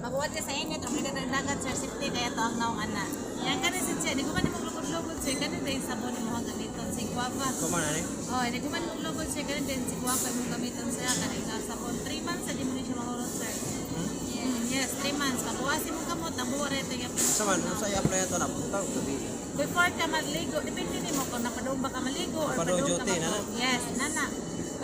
Mabuhat ka sa init, o ka ng dagat, sir, safety, kaya to ang naong ana. Yan ka rin siya, di ko man maglugod-lugod, sir, ganun din sabon mo ang gamiton, si Guava. Kuman ani? Oh, di ko man maglugod, sir, ganun din si Guava mo gamiton, sir, kanina sabon. 3 months, di mo rin siya mahulot, sir. Yes, 3 months. Mabuhasin mo kamot, ang buwa rin ito. Saman, sa i-apply ito na punta ko gabi. Before ka maligo, depende ni mo kung napadoong ba ka maligo or Napadoong padoong ka duty, mag- nana? Yes, nana.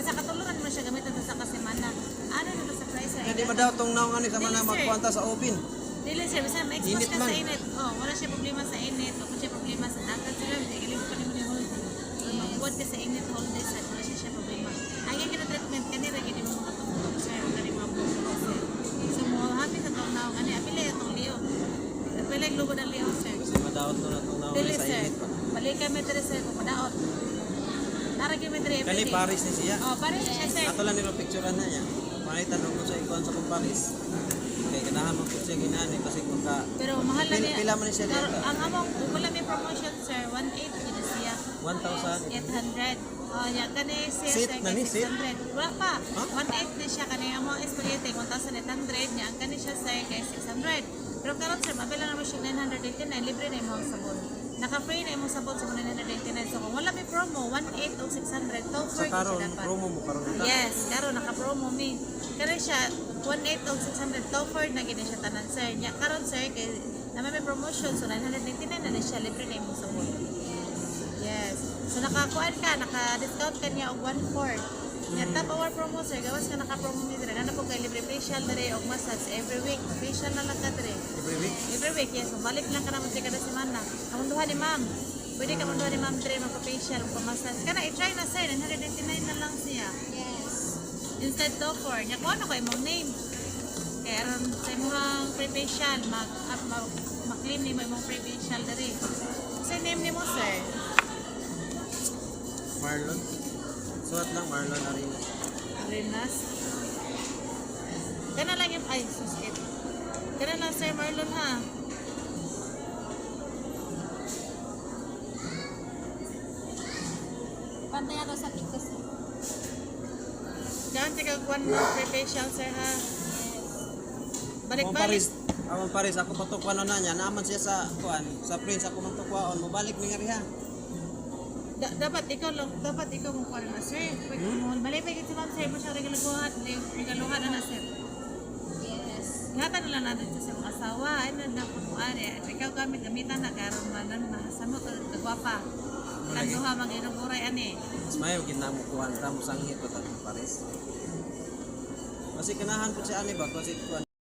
Basta katulungan mo siya gamitin sa kasemana. Ano na sa price? Hindi ba daw itong naong ani sama na magpuanta sa oven? Dili sir, basta ma-expose Init ka man. sa init. Oh, wala siya problema sa init. Wala siya problema sa dagat. Sila, galing pa ni mo yung magbuwad ka sa init whole day, sir. Wala siya problema. Ang yung treatment kanira, hindi mo mga tumutog, sir. Kani mga buko, sir. So, mo happy sa taong naong. Ano, apila itong liyo. Apila yung lugo ng liyo, sir. Kasi madaot na itong naong Dili, sa sir. init pa. Balik kami dito, sir. Kung madaot. Naragay kami dito Kani everyday. Paris ni siya. Oh, Paris siya, sir. Ato lang nila picturean na niya. Pangitan ko sa ikuan sa kung Paris. Kaya ganahan mo po siya ginani kasi kung ka Pero mahal na niya. pila man niya Pero dito. ang among, wala may promotion, sir. 1.8 yun siya. 1,000. 800. Oh, yan kani siya Seat sir, na ni, kay seat? 600. Wala pa. Huh? 1.8 na siya kani among spaghetti 1,800 niya. Ang kani siya sir kay 600. Pero karon sir, mabila naman siya 989, libre na imong sabon. Naka-free na imong sabon sa 989. So kung wala may promo, 1.8 o 600, to Sa for karon siya dapat. promo mo karon ta. Yes, karon naka-promo mi. Kani siya 1.8 o 600 to for na gini siya tanan sir. Nya karon sir kay naman may promotion so 999 na siya, libre na imong sabon. Yes. So nakakuan ka, naka-discount ka niya og 1/4. Nya top hour promo sir, gawas ka naka-promo mi dire. Nana po kay libre facial dire og massage every week. Facial na lang ka dire. Every week. Every week, yes. So, balik lang ka naman sa kada semana. Kamunduhan ni ma'am. Pwede ka munduhan ni ma'am dire magpa-facial, magpa-massage. Kana i-try na sir, 999 na lang siya. Yes. Instead to for, nya ko ano ko imong name. Kaya aron sa imong free facial, mag-claim ni mo imong free facial dire. Sa name ni mo sir. Marlon. Suot lang Marlon Arena. Arenas. Kana lang yung, ay, susit. Kana lang Sir Marlon ha. Pantay ako sa TikTok. Diyan, tika guwan mo, facial Sir ha. Akong Balik-balik. Paris, akong Paris ako patukwanon na niya. Naaman siya sa kuan, sa Prince ako man tukwaon. Mobalik mi nga riha. Dapat ikaw lang, dapat ikaw mo kuwan na Sir. Balik pa si Ma'am Sir, mo siya regaluhan na Sir. Yes. Ingatan na lang natin sa mga asawa. Ay, nagnapunuan eh. Ikaw kami gamitan na karon manan mahasamo ka kagwapa. Kanduha mag-inaburay ani. Mas mayo kinamukuhan ra mo sanghit ko ta Paris. Kasi kanahan po siya ani ba kasi kuan